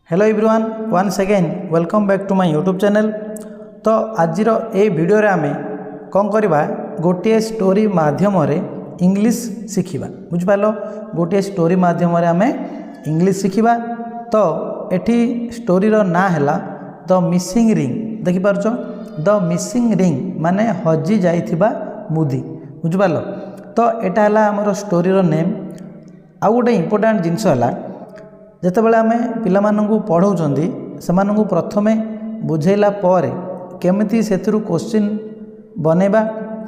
Hello everyone once again welcome back to my YouTube channel. तो आज ये video रे आमे कौन करवा गोटे स्टोरी माध्यम इंग्लिश शिखिबा बुझिपाल। गोटे स्टोरी माध्यम आमे इंग्लिश शिखिबा। तो एठी स्टोरी रो ना हैला द मिसिंग रिंग। देखि पारछो द मिसिंग रिंग माने हजि जाइथिबा मुदी बुझिपाल। तो एटा हैला हमर स्टोरी रो नेम। आ गोटे इंपोर्टेंट जिनस हैला जेतेबेले आमे पिलामानंकु पढ़ाउछंदी सेमानंकु प्रथमे बुझेला पर केमिति सेथिरु क्वेश्चन बनेबा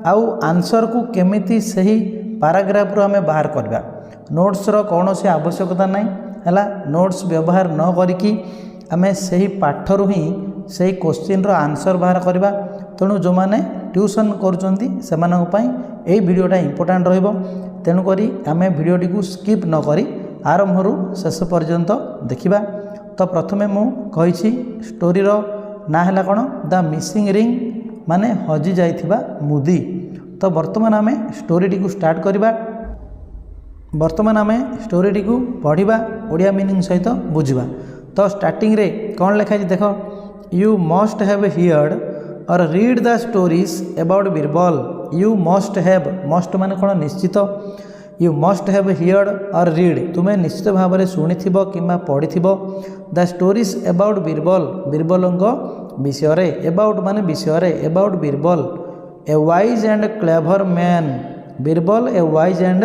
आउ आंसर को केमिति सही पैराग्राफ रो आमे बाहर करबा। नोट्स रो कोनोसी आवश्यकता नाही हैला। नोट्स व्यवहार न करिकी आमे सही पाठ रु ही सही क्वेश्चन रो आंसर बाहर करबा। तेणु जो माने ट्यूशन करूछंदी सेमानंक पई एई वीडियोटा इंपोर्टेंट रहइबो। तेणु करी आमे वीडियोटी को स्किप न करी आरंभरू शेष पर्यंत देखिबा। तो प्रथमे मु कहिछि स्टोरी रो ना हैला कोन द मिसिंग रिंग माने हजि जाइथिबा मुदी। तो वर्तमान आमे स्टोरी टी को स्टार्ट करिबा। वर्तमान आमे स्टोरी टी को पढ़िबा ओडिया मीनिंग सहित बुझिबा। तो स्टार्टिंग रे कोन लिखा छि देखो, you must have heard or read the stories about Birbal. You must have, must माने कोन निश्चित। You must have heard or read, तुम्हें निश्चित भाव में शुणी कि पढ़ी the stories about Birbal, Birbal विषय। अबाउट माने विषय, about Birbal a wise and clever man. Birbal a wise and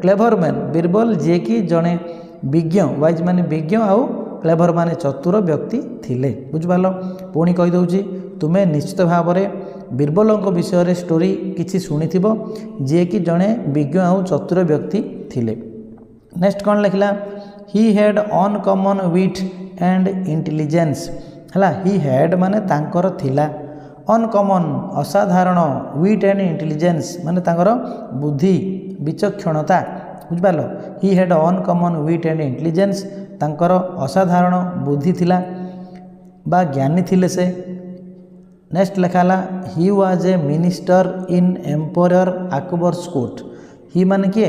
clever man, Birbal जे कि जड़े विज्ञ, वाइज माने विज्ञ आउ क्लेवर माने चतुर व्यक्ति थिले बुझिपाल। पुणी कहीदे तुम्हें निश्चित भाव में बीरबल विषय स्टोरी किसी शुणी जी कि जड़े विज्ञ आउ चतुर व्यक्ति थिले। नेक्स्ट कौन लिखला, he had uncommon wit and intelligence हैला। ही हैड माने तांकर थिला, अनकॉमन असाधारण, विट एंड इंटेलिजेंस माने तांकर बुद्धि विचक्षणता बुझिपाल। He had uncommon wit and intelligence, तांकर असाधारण बुद्धि थिला बा ज्ञानी थिले से। नेक्स्ट लिखाला, he was a minister in emperor Akbar's court. He माने किए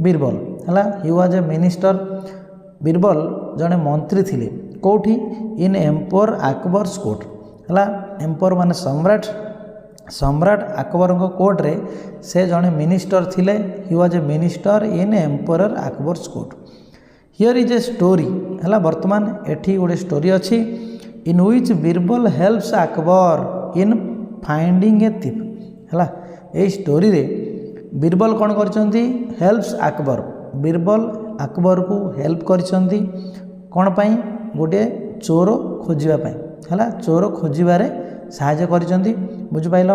बीरबल हैला। He was a minister, Birbal जड़े मंत्री थिले कोठी इन एम्पायर अकबर्स कोर्ट हैला। एम्पायर माने सम्राट, सम्राट अकबर कोर्ट रे से जड़े मिनिस्टर थिले। He was a minister in emperor Akbar's court. Here is a story हैला। वर्तमान एठी गोटे स्टोरी अच्छी in which Birbal helps Akbar in finding a thief हैला। ए स्टोरी रे बीरबल कौन करछंती, हेल्प्स अकबर, बीरबल अकबर को हेल्प करछंती कौन पाई, गोटे चोर खोजिबा पाई हैला। चोर खोजिबारे सहायता करछंती बुझिपाइल।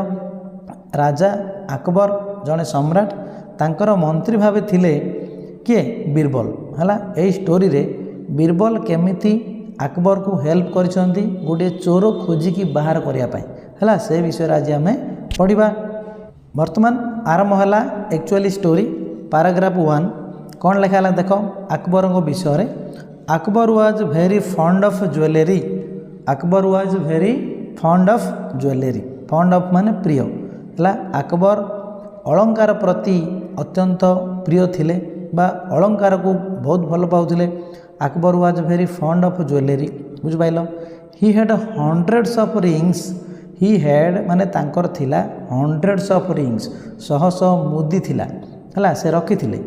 राजा अकबर जड़े सम्राट, तांकर मंत्री भावे थिले किए बीरबल हैला। ए स्टोरी रे बीरबल केमिति अकबर को हेल्प करछंती गोटे चोर खोजिकी बाहर करिया पाई हैला, से विषय आज आम पढ़ा। वर्तमान आरंभ है एक्चुअली स्टोरी। पैराग्राफ 1 कौन लिखा है देख, अकबर विषय। Akbar was very fond of jewellery. Akbar was very fond of jewellery, fund of माने प्रिय है। अकबर अलंकार प्रति अत्यंत प्रिय थिले बा अलंकार को बहुत भल पाउथिले। Akbar was very fond of jewellery बुझिपाइल। He had hundreds of rings. He had माने तांकर थिला हंड्रेड्स ऑफ रिंग्स, शह शह मुदी थिला हैला से रखी थिले।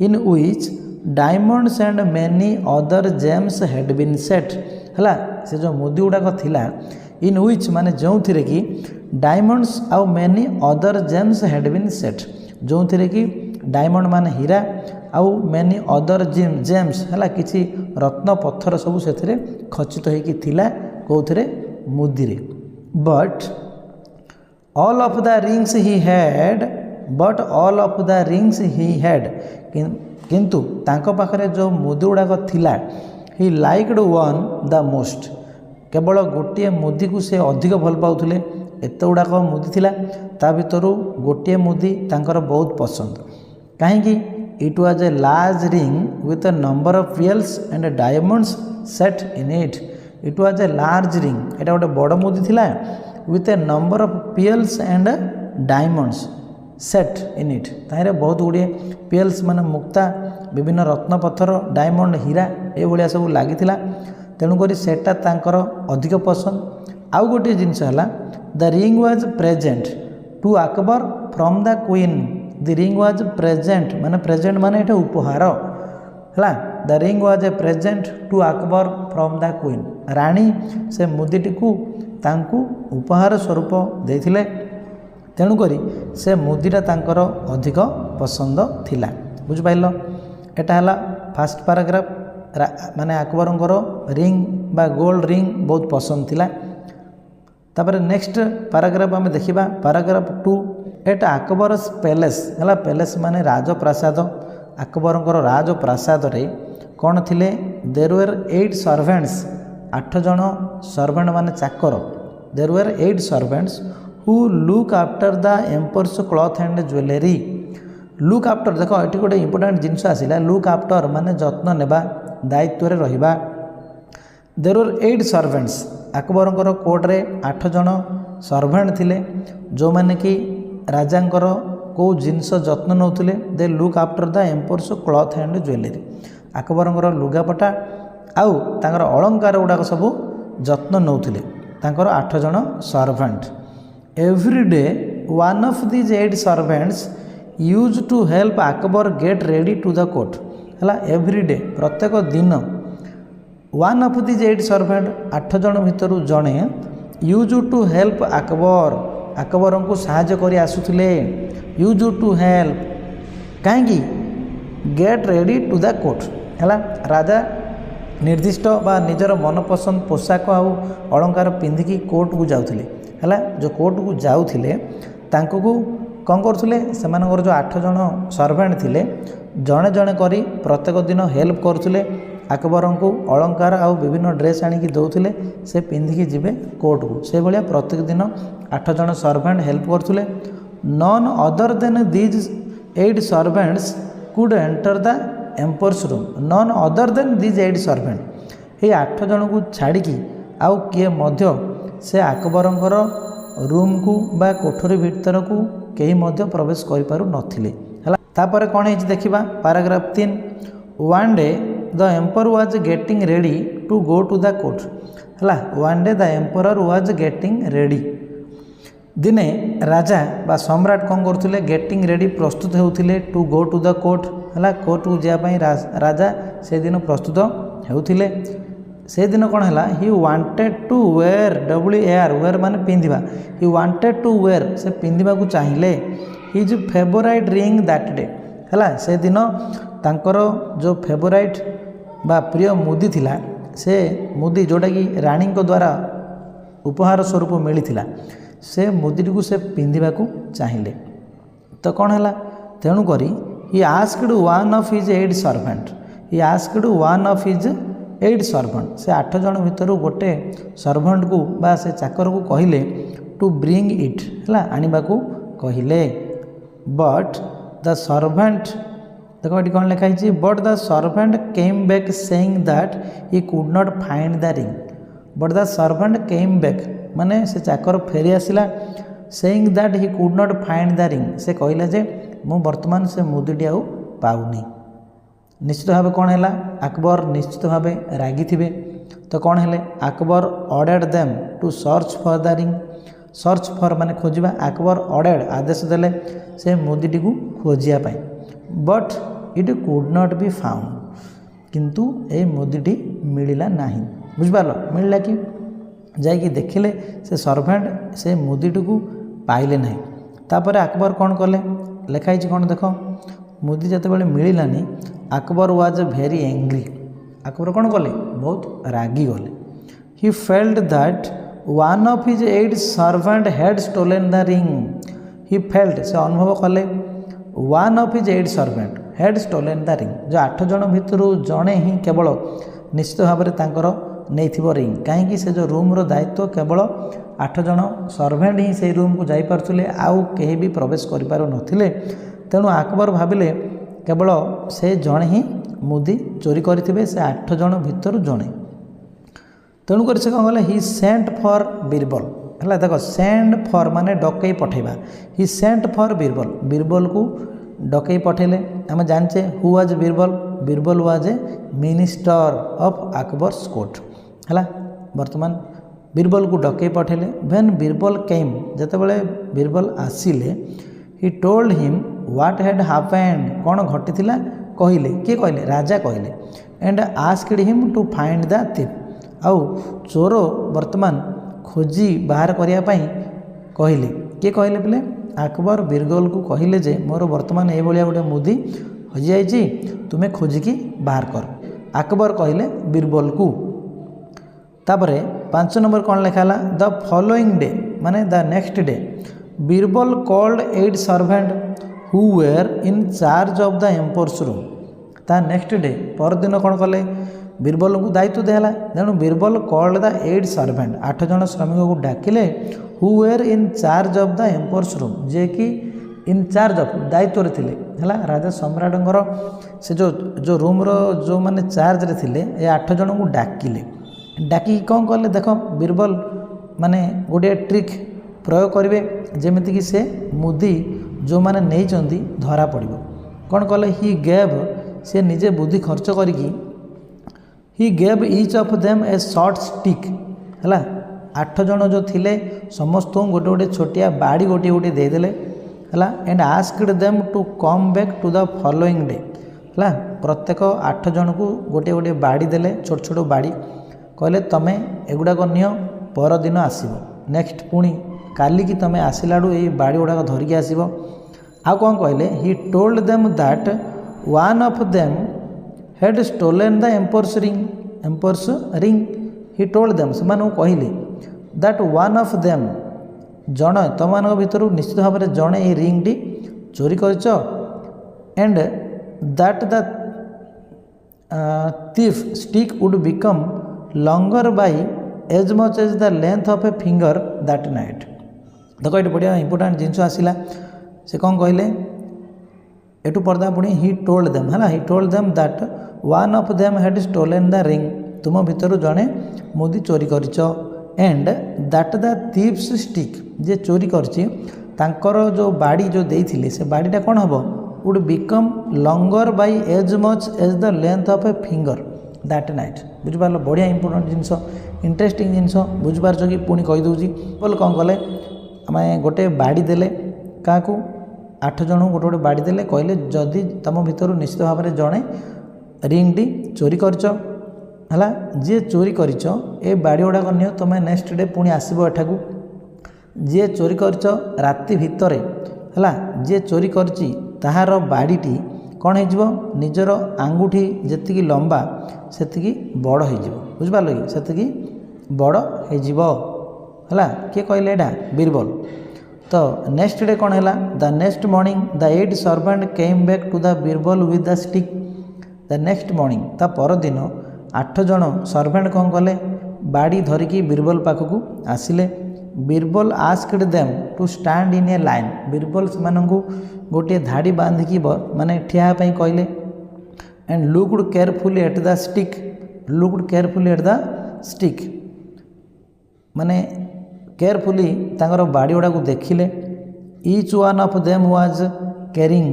In which diamonds and many other gems had been set हैला। से जो मुदी गुड़ाक थिला इन विच माने जो थिरे कि डायमंड्स आउ many other gems had been set, जो थिरे कि डायमंड माने हीरा आउ मेनी अदर जेम्स हैला, किछि रत्न पत्थर सब से खचित होइकी थिला कोथिरे मुदी रे। But all of the rings he had, but all of the rings he had, किंतु तांको पाखरे जो मुदी गुड़ाक थिला he liked one the most, केवल गोटे मुदी को से अधिक भल पाउथिले। एते गुड़ाक मुदी थिला, ता भितरु गोटे मुदी तांकर बहुत पसंद। कहीं it was a large ring with a number of pearls and diamonds set in it. It was a large ring, एटा गोटे बड़ मुदी थिला with a number of pearls and diamonds set in it. ताहिरे बहुत गुड़े पियर्स माने मुक्ता, विभिन्न रत्न पत्थर, डायमंड हीरा ए भलिया सब लागिथिला। तेणुक सेटा तांकर अधिक पसंद। आउ गोटे जिनस है the ring was present to Akbar from the queen. The ring was present माने एटा उपहार है। The ring was a present to Akbar from the queen. राणी से मुदीटी को तांकु उपहार स्वरूप देथिले, तेणुक से मुदीटा तांकर अधिक पसंद थिला। बुझिपाइल, एटा हला फास्ट पैराग्राफ। माने अकबरंकर रिंग बा गोल्ड रिंग बहुत पसंद थिला। तापर नेक्स्ट पैराग्राफ आम देखा पैराग्राफ 2। एटा अकबरस पैलेस है। पैलेस माने राजप्रासाद। अकबरंकर राजप्रासाद रे कौन थिले? There were 8 servants. 8 जन सर्वेंट माने चाकर। There were 8 servants who look after the emperor's cloth and jewellery. Look after देख ये गोटे इंपोर्टाट जिनस आसला। लुक आफ्टर माने जत्न नेबा, दायित्व रे रहिबा। There were 8 servants. अकबरंकर कोर्ट रे 8 जन सर्वेंट थिले जो माने कि राजांकर को जिनस जत्न नौथिले। They look after the emperor's cloth and jewellery. अकबरंकर लुगापटा आउ तांकर अलंकार गुड़ाक सब जत्न नौथिले तांकर 8 जन servant. Every day one of these 8 servants use to help Akbar get ready to the court है। एवरी डे प्रत्येक दिन वन ऑफ दीज 8 सर्वेंट 8 जन भितर जड़े used to help Akbar Akbar को साहाय्य करी आसुथिले। यूज टू हेल्प कहीं get ready to the court है। राजा निर्दिष्ट बा निजर मनपसंद पोशाक आउ अलंकार पिंधिकी कोर्ट को जाउथिले है। जो कोर्ट को जाउथिले तांको को कौन करुले? से जो 8 जन सर्वेंट थिले जड़े जड़े करी प्रत्येक दिन हेल्प करुले। अकबर को अलंकार आउ विभिन्न ड्रेस आनिकी दौले से पिंधिकी जीवे कोर्ट को। से भाया प्रत्येक दिन 8 जन सर्वेंट हेल्प करथुले। None other than these 8 servants could enter the emperor's room. None other than these 8 servant ये 8 जन को छाड़िकी आउ किए मध्य से अकबरंकर रूम को बा कोठरी भीतर को कहीं मध्य प्रवेश करि पारु नथिले हला। तापर कोन है देखिबा paragraph 3। One day the emperor was getting ready to go to the court है। One day the emperor was getting ready. दिने राजा बा सम्राट कौन करथिले? गेटिंग रेडी प्रस्तुत होउथिले to go to the court है। कोर्ट को जापई राजा से दिन प्रस्तुत होउथिले। से दिन कौन है? He wanted to wear WAR wear माने पिंधिबा। ही वांटेड टू वेयर से पिंधिबा को चाहिए his favourite ring that day है। से दिन तांकर जो फेवराइट बा प्रिय मुदी थिला से मुदी जोटा कि रानी को द्वारा उपहार स्वरूप मिली से मुदी को से पिंधिबा को चाहिए। तो कौन है? तेणुक he asked one of his 8 servant. He asked one of his 8 servant से 8 जन भितर गोटे सर्वेंट को बा से चाकर को कहले टू ब्रिंग इट है आनिबा को कहले। बट द सर्वेंट देखो ये कौन लिखाई? But the servant came back saying that he could not find the ring. But the servant came back माने से चाकर फेरी आसिला saying that he could not find the ring. से कहला जे मु वर्तमान से मुदीटी आउ पाउनी। निश्चित भाव कौन है? अकबर निश्चित भाव रागी थे। तो कौन है? Akbar ordered them to search for the ring. Search for माने खोजिबा। अकबर ऑर्डर्ड आदेश देले से मुदीटी को खोजिया पाई। But it could not be found किंतु ए मुदीटी मिलला नहीं। बुझिपार मिलला कि जाइए देखिले से सर्वेंट से मुदीटी को पाइले नहीं। तापर अकबर कौन कले? लिखाई कौन देख? मुदी जिते बड़े मिललानी Akbar was very angry. Akbar कौन कले? बहुत रागी गले। He felt that one of his 8 servant had stolen the ring. He felt से अनुभव कले one of his 8 servant had stolen the ring. जो 8 जन भितर जड़े ही केवल निश्चित भाव में तांकर नहीं रिंग। कहीं से जो रूम्र दायित्व केवल 8 जन सर्वेंट ही से रूम को जापे आउ कहीं भी प्रवेश करें। तेणु अकबर भाविले केवल से जड़े ही मुदी चोरी करथिबे से 8 जन भितर जड़े। तेणुक से कौन कले? ही सेंट फॉर बीरबल है। देख सेंड फॉर माने डकई पठेबा। He sent for Birbal. Birbal को डकई पठेले। आम जाने who was Birbal? Birbal was a minister of Akbar's court. है बर्तमान बीरबल को डकई पठेले व्हेन बीरबल केम जेतेबेले बीरबल आसिले he told him what had happened कौन घटी कहले किए कहले राजा कहले and asked him to find the thief आउ चोर वर्तमान खोजी बाहर करने कहले किए कहले बोले अकबर बीरबल को कहले जे मोर वर्तमान ये गोटे मुदी हजि जाइए तुम्हें खोजिकी बाहर कर अकबर कहले बीरबल को तापर 5 नंबर कौन लिखाला द फॉलोइंग डे माने the next day Birbal called 8 servant who were in charge of the emperor's room ता नेक्स्ट डे परदिन कौन कले बीरबल को दायित्व दिहला तेणु बीरबल कॉल्ड द 8 सर्वेंट 8 जन श्रमिक को डाकिले who were in charge of the emperor's room जे कि इन चार्ज ऑफ दायित्व थिले है राजा सम्राटंकर से जो रूम रो जो माने चार्ज रे थिले ए 8 जन को डाकिले डाकी कौन कले देख बीरबल माने गोटे ट्रिक प्रयोग करेंगे जमीती कि से मुदी जो माने नहीं धरा पड़ कौन कले ही गेव से निजे बुद्धि खर्च करी he gave each of them A short stick है 8 जन जो थिले समस्त गोटे गोटे छोटिया बाड़ी गोटे गोटे देदेले है and asked them to come back to the following day है प्रत्येक 8 जन को गोटे गोटे बाड़ी देले छोट छोट बाड़ी कहले तमें एगुड़ाक नियो परदिन आसब नेक्स्ट पुणी काली की तमें आसलाड़ू ये बाड़ी गुड़ाक धरिकी आसब आउ कौन कहले he told them that one of them had stolen the emperor's ring he told them से कहले दैट वन ऑफ देम जन तुम भितर निश्चित भाव में जड़े ये रिंगटी चोरी कर and that the thief stick would become longer by as much as the length of a finger that night देख ये बढ़िया इंपोर्टेंट जिनस आसला से कौन कहले एटू पर्दा पुणी ही टोल्ड देम है he told them that one of them had stolen the ring तुम भितर जड़े मुदी चोरी कर and that the thief's stick जे चोरी कर जो बाड़ी जो देइथिले से बाड़ीटा कौन हम would become longer by as much as the length of a finger that night बुझिपार बढ़िया इंपोर्टेंट जिनस इंटरेस्टिंग जिनस बुझिपार कि पुणी कहीदे बोल कौन कले आम गोटे बाड़ी देले क्या 8 जन गोटे गोटे बाड़ी देले कहले जदि तुम भितर निश्चित भाव में जड़े रिंगटी चोरी कर जी चोरी कर बाड़ी गुड़ाक नियो तुम नेक्स्ट डे पुणी आसब एठाकू जी चोरी कर राति भितर है जी चोरी कर ताहार बाड़ीटी कौन हो निजर आंगुठी जी लंबा से बड़ हो बुझिपार कि से बड़ हो किए कहले एटा बीरबल तो नेक्स्ट डे कौन है the next morning the 8 servant came back to the Birbal with the stick the next morning ता परदिन 8 जन सर्वेंट कौन कले बाड़ी धरिकी बीरबल पाखक आसिले Birbal asked them to stand in a line Birbal से गोटे धाड़ी बांधिकी माने ठिया कहले and looked carefully at the stick माने केयरफुली तांकर बाड़ी गुड़ा को देखिले each one of them was carrying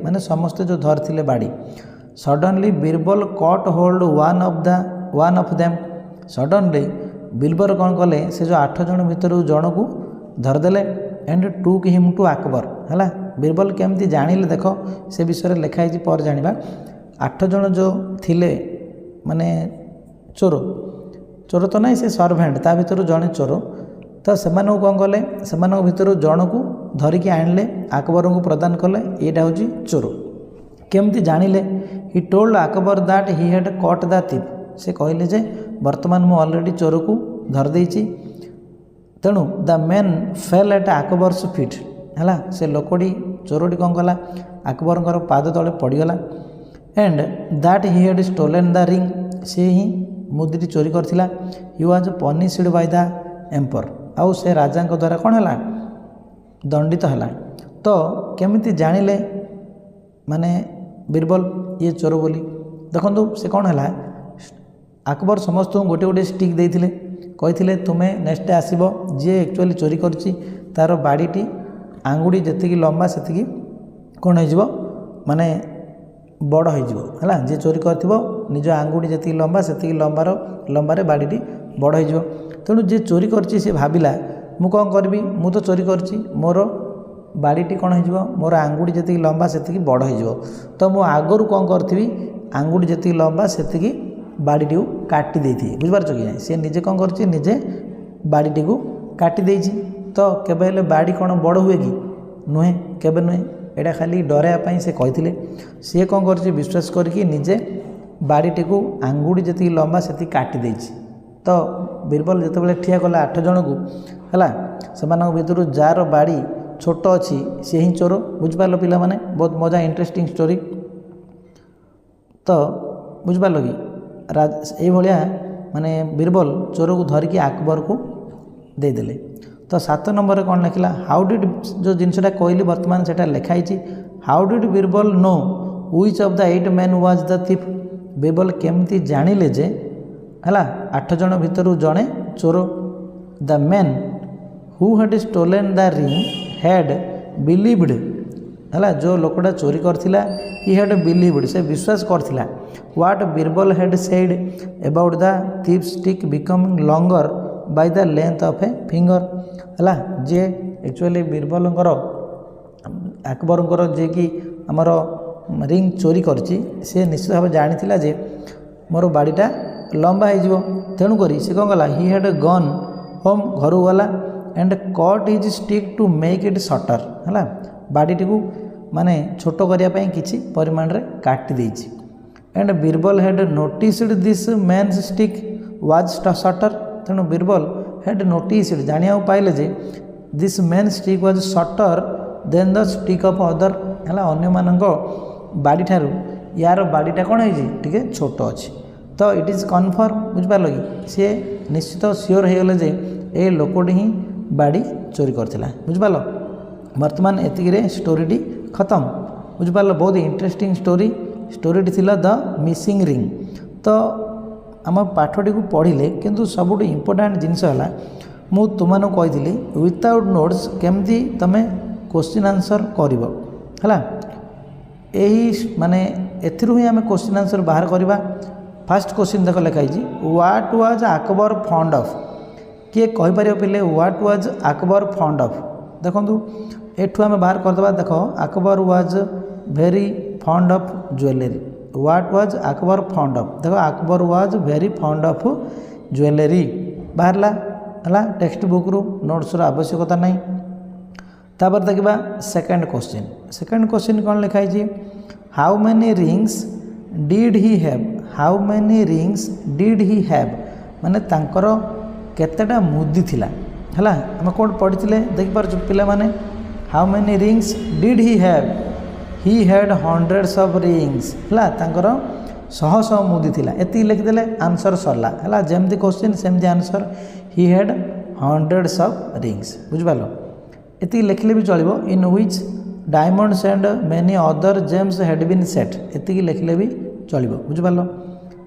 माने समस्ते जो धरथिले बाड़ी suddenly Birbal caught hold one of them suddenly Birbal कौन कले से जो 8 जन भितर जन को धरदेले and took him to Akbar है बीरबल केमती जानिले देख से विषय लिखाई पर जाना 8 जन जो थिले माने चोर तो नहीं से सर्वेंट ता भीतर जड़े चोर तो से कौन कले से भीतर जन को धरिकी आणले अकबर को प्रदान कले यहाँ हूँ चोर केमती जानिले he told Akbar that he had caught the thief से कहले जे वर्तमान मु ऑलरेडी चोर को धर देछि तेणु the man fell at Akbar's feet है से लोकटी चोरटी कौन कला अकबर पाद तले पड़गला and that he had stolen the ring से ही मुद्री चोरी करथिला he was punished by the emperor आउ से राजा द्वारा कौन है दंडित है तो केमिति जानिले माने बीरबल ये चोर बोली देखो से कौन है अकबर समस्त गोटे गोटे स्टिक देते कही तुम्हें नेक्स्ट डे आसब जी एक्चुअली चोरी करची तार बाड़ीटी आंगुड़ी जी लंबा से कौन हो माने बड़ हो जी चोरी कर निज आंगुठी जी लंबा से लंबार बाड़ी बड़ हो तेणु जी चोरी कर भाविला मु कौन करी मु तो चोरी कर मोर बाड़ीटी कौन हो मोर आंगुठी जी लंबा से बड़ हो तो मु आगु कौन करी आंगुठी जी लंबा से बाड़ीटी काटी देती बुझिपार कि ना सी निजे कौन कर निजे बाड़ीटी को काटी देती तो केबे बाड़ी कौन बड़ हुए कि नुहे केबे नुहे एटा खाली डराइवाई से कहते सी कौन कर विश्वास करके निजे बाड़ीटी को आंगुठी जी लंबा से काटी देती तो बीरबल जिते ठिया कला 8 जन को है से भर जार बाड़ी छोट अच्छी सी ही चोर बुझिपार पिला माने बहुत मजा इंटरेस्टिंग स्टोरी तो बुझिपार कि ये भाया माने बीरबल चोर को धरिकी अकबर को देदेले तो 7 नंबर कौन लिखला हाउ डिड जो जिनसा कहली बर्तमान से लिखाई how did Birbal know which of the 8 man was the thief Birbal केमती जानिले जे है 8 जन भितर जड़े चोर the man who had stolen the ring had believed है जो लोकटा चोरी करथिला ही हैड बिलीव्ड से विश्वास करथिला what Birbal had said about the thief stick becoming longer by the length of a finger है जे एक्चुअली बीरबलंकर अकबरंकर जे कि आमर रिंग चोरी करची से निश्चित भाव जानी जे मोर बाड़ीटा लंबा हो तेणुक सी कौन कला ही हैड गन होम घर गला and cut his stick to make it shorter है बाड़ीटी को माने छोट करने किसी परिमाण रे काटी देछि and Birbal had noticed this man's stick was shorter तेणु बीरबल हैड नोटिस्ड जानिया पाइले जे this man stick was shorter than the stick of other है अन्य मानक बाड़ी ठारू यार बाड़ीटा कौन है छोट अच्छी तो इट इज कन्फर्म बुझिपार कि सी निश्चित सियोर हो गले जे ए लोकटी ही बाड़ी चोरी करथिला बुझिपार वर्तमान एतिरे स्टोरीटी खत्म बुझिपार बहुत इंटरेस्टिंग स्टोरीटी थिला द मिसिंग रिंग तो आम पाठटी को पढ़िले किंतु सबुठ इम्पोर्टाट जिनस है मु तुमको कही विदाउट नोट्स केमती तुम क्वेश्चन आंसर कर माने एथिरु ही आम क्वेश्चन आंसर बाहर करवा फास्ट क्वेश्चन देख लिखाई what was Akbar fond of किए कहीपर पे what was Akbar fond of देखो एठू आम बाहर करदे देख Akbar was very fond of jewellery what was Akbar fond of देखो Akbar was very fond of jewellery बाहरला है टेक्स्ट बुक रु नोट्स आवश्यकता नहीं तापर देखा सेकंड क्वेश्चन कौन लिखाई how many rings did he have how many rings did he have माने तांकर केतेटा मुदी थिला है आम कौन पढ़ी देखिपार पिला माने how many rings did he have he had hundreds of rings है तांकर 100 मुदी थिला एति लिखिदेले आंसर सरला है जमती क्वेश्चन सेमती answer he had hundreds of rings बुझिपार एति लिखले भी चलो in which diamonds and many other gems had been set एति लिखले भी चलो बुझिपार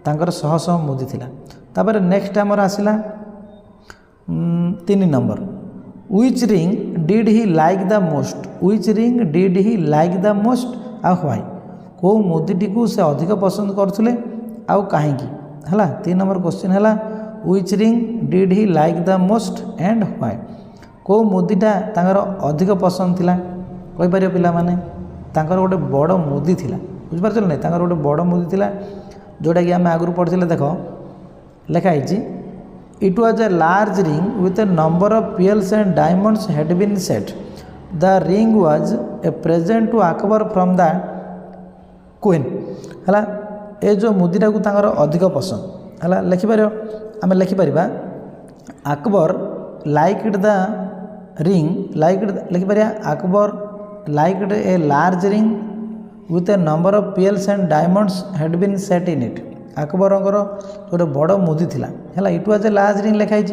तांकर 100 मुदी थिला तापर नेक्स्ट आमर आसला 3 number which ring did he like the most which ring did he like the most आ व्हाई को मुदीटी को से अधिक पसंद करथिले आउ काहे है 3 नंबर क्वेश्चन है which ring did he like the most and why को मुदीटा तांकर अधिक पसंद थिला कहि पारियो पिला माने तांकर गोटे बड़ मुदी थिला बुझ पारछल नै तांकर गोटे बड़ मुदी थिला जोटा कि आम आगु पढ़ी देख लिखाई it was a large ring with a number of pearls and diamonds had been set the ring was a present to Akbar from the queen है ए जो मुदीटा को तांकर अधिक पसंद है लिखिपर आम लिखिपर अकबर लाइक्ड द रिंग लिखिपर Akbar liked a large ring with a number of pearls and diamonds had been set in it अकबरंकर गोटे बड़ मुदी थिला है it was a large ring लिखाई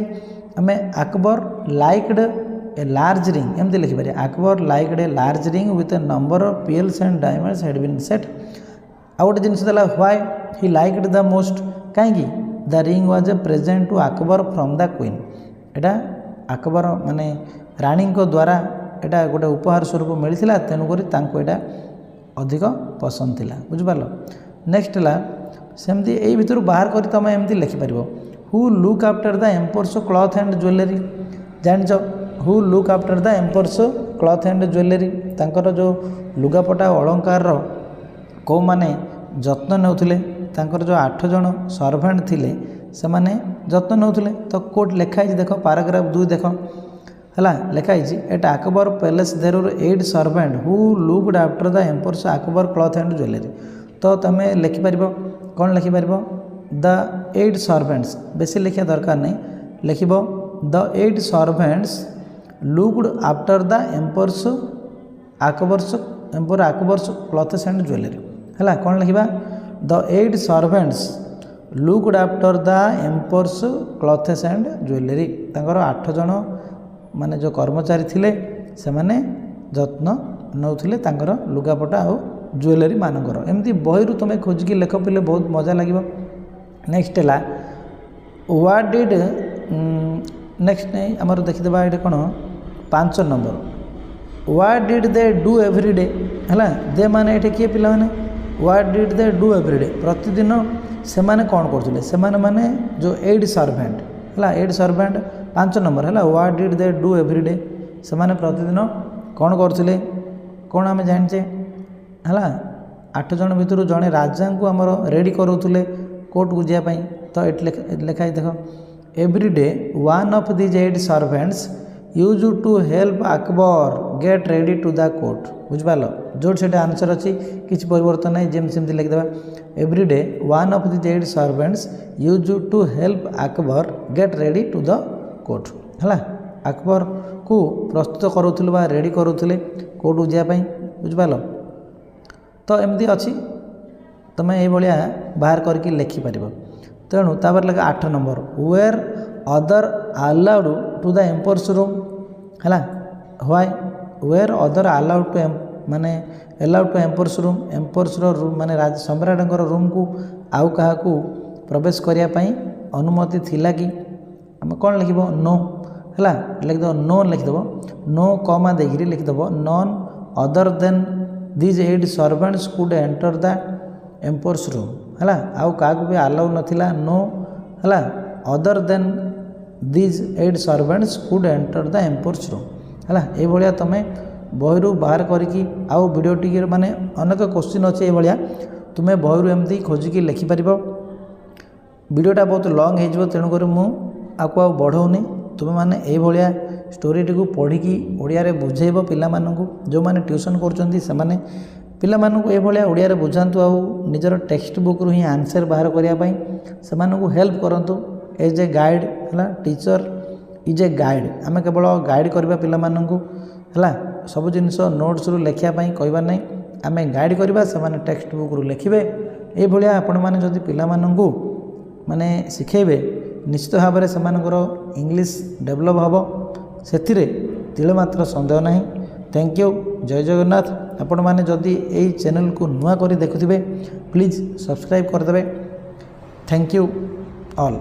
आम Akbar liked a large ring एमती लिखिपर Akbar liked a large ring with a number of pearls and diamonds had been set आउ गोटे जिनस देला why he liked the most कहीं the ring was a present to Akbar from the queen एटा अकबर माने रानी द्वारा एटा गोटे उपहार स्वरूप मिलता तेणुक एटा अधिक पसंद थिला बुझिपार। नेक्स्ट है सेमती यही भितर बाहर कर तुम एमती लिखिपर who look after the emperor's cloth and jewellery जानिच who look after the emperor's cloth and jewellery तांकर जो लुगापटा अलंकार कौ माने जत्न नेउथिले तांकर जो 8 जन सर्वेंट थिले से माने जत्न नेउथिले। तो कोट लिखाई देख पैराग्राफ 2 देख है लिखाई at Akbar palace there 8 servant who looked after the emperor's Akbar cloth and jewellery. तो तुम लिखिपर कौन लिखिपर द 8 सर्वेंट्स बेसी लिखा दरकार नहीं लिख the 8 servants looked after the emperor's Akbar's clothes and jewellery है कौन लिखा the 8 servants looked after the emperor's clothes and jewellery तांकर 8 जन माने जो कर्मचारी थिले से माने जत्न नौथिले तांकर लुगापटा और ज्वेलरी मानकर एमती बही तुम खोजिकी लेख पिले बहुत मजा लगे। नेक्स्ट है व्हाट डिड नेक्स्ट नहीं आमर देखीदे ये कौन 5 number what did they do every day है दे माने ये किए पिला माने what did they do every day प्रतिदिन से माने कौन करते से माने जो 8 सर्वेंट है 8 सर्वेंट 5 नंबर है what did they do every day से माने प्रतिदिन कौन करते कौन आम जाचे है 8 जन भितर जड़े राजा को आमर रेडी करोले कोर्ट को जावाई। तो ये लिखाई देख every day one of these 8 servants use to help Akbar get ready to the court बुझिपार जो आंसर अच्छी किसी परिवर्तन नहीं जमी सेमती लिखिदेवा every day one of these 8 servants use to help Akbar get ready to the court है अकबर को प्रस्तुत करूले बा रेडी करूले कोर्ट को जावाई बुझिपार। तो एमती अच्छी तुम ये बाहर करके लिखिपर तेणु तापर लगे 8 number were other allowed to the emperor's room है why were other allowed to माने अलाउड टू एम्पोर्स रूम माने सम्राट रूम को आउ क्या प्रवेश करने अनुमति थिला कि आम कौन लिखब नो है लिखिदेव नो लिखिदेव नो कमा देकर लिखिदेव none other than these 8 servants could enter the emperor's room है आउ क्या भी अलाउ नथिला नो है other than these 8 servants could enter the emperor's room है ये तुम बही बाहर करके आउ वीडियो टी माने अनेक क्वेश्चन अच्छे ये तुम्हें बही एमती खोजिकी लिखिपर वीडियोटा बहुत लंग हो तेणुक मुझे बढ़ौनी तुम्हें मैंने ये स्टोरीटी को पढ़ी ओडिया बुझेब पिला जो मैंने ट्यूशन करें पिला ये ओडिया बुझातु आउ निजर टेक्स्ट बुक रू ही आंसर बाहर करने से हेल्प करूँ एज ए गाइड है टीचर इज ए गाइड आम केवल गाइड करवा पिला है सब जिनस नोट्स रू लिखापी कहबार नहीं आम गाइड करवा से टेक्स्ट बुक रू लिखे ये आपण मैंने जदि पिला माने शिखेबे निश्चित भाव में से इंग्लिश डेभलप हम से तिलमात्र सन्देह नहीं। थैंक यू जय जगन्नाथ। आपण मैंने जदि यही चैनल को नुआ करी देखुथिबे प्लीज़ सब्सक्राइब करदे। Thank you all.